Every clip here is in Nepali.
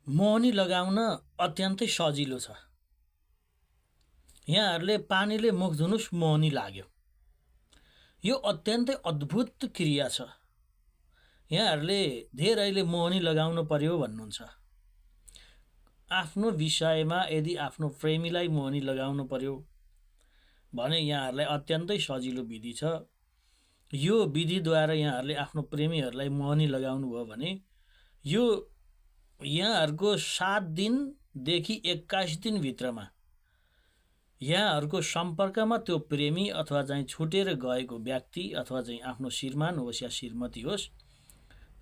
मोहनी लगाउन अत्यन्तै सजिलो छ। यहाँहरूले पानीले मुख धुनुस्, मोहनी लाग्यो। यो अत्यन्तै अद्भुत क्रिया छ। यहाँहरूले धेरैले मोहनी लगाउनु पर्यो भन्नुहुन्छ। आफ्नो विषयमा यदि आफ्नो प्रेमीलाई मोहनी लगाउनु पर्यो भने यहाँहरूलाई अत्यन्तै सजिलो विधि छ। यो विधिद्वारा यहाँहरूले आफ्नो प्रेमीहरूलाई मोहनी लगाउनु भयो भने यो यहाँहरूको 7 दिनदेखि 21 दिनभित्रमा यहाँहरूको सम्पर्कमा त्यो प्रेमी अथवा चाहिँ छुटेर गएको व्यक्ति अथवा चाहिँ आफ्नो श्रीमान होस् या श्रीमती होस्,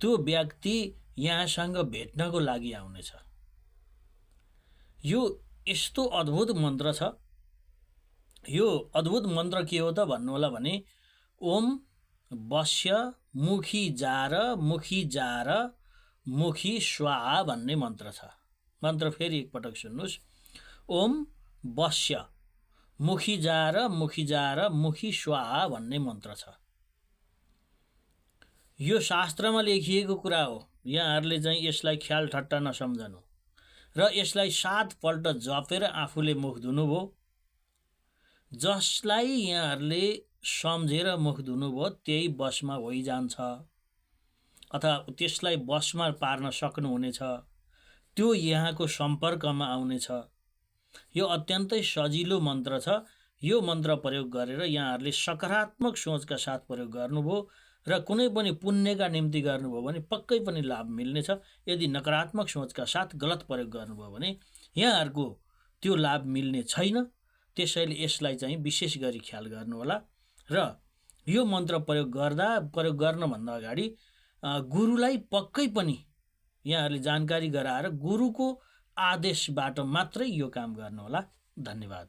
त्यो व्यक्ति यहाँसँग भेट्नको लागि आउनेछ। यो यस्तो अद्भुत मन्त्र छ। यो अद्भुत मन्त्र के हो त भन्नुहोला भने ओम वश्य मुखी जार मुखी स्वाहा भन्ने मन्त्र छ। मन्त्र फेरि एकपटक सुन्नुहोस्। ओम वश्य मुखी जार मुखी स्वाहा भन्ने मन्त्र छ। यो शास्त्रमा लेखिएको कुरा हो। यहाँहरूले चाहिँ यसलाई ख्याल ठट्टा नसम्झनु र यसलाई 7 पल्ट जपेर आफूले मुख धुनुभयो। जसलाई यहाँहरूले सम्झेर मुख धुनुभयो त्यही बसमा होइजान्छ अथवा त्यसलाई बसमा पार्न सक्नुहुनेछ। त्यो यहाँको सम्पर्कमा आउनेछ। यो अत्यन्तै सजिलो मन्त्र छ। यो मन्त्र प्रयोग गरेर यहाँहरूले सकारात्मक सोचका साथ प्रयोग गर्नुभयो र कुनै पनि पुण्यका निम्ति गर्नुभयो भने पक्कै पनि लाभ मिल्नेछ। यदि नकारात्मक सोचका साथ गलत प्रयोग गर्नुभयो भने यहाँहरूको त्यो लाभ मिल्ने छैन। त्यसैले यसलाई चाहिँ विशेष गरी ख्याल गर्नुहोला र यो मन्त्र प्रयोग गर्नभन्दा अगाडि गुरुलाई पक्कै पनि यहाँहरूले जानकारी गराएर गुरुको आदेशबाट मात्रै यो काम गर्नुहोला। धन्यवाद।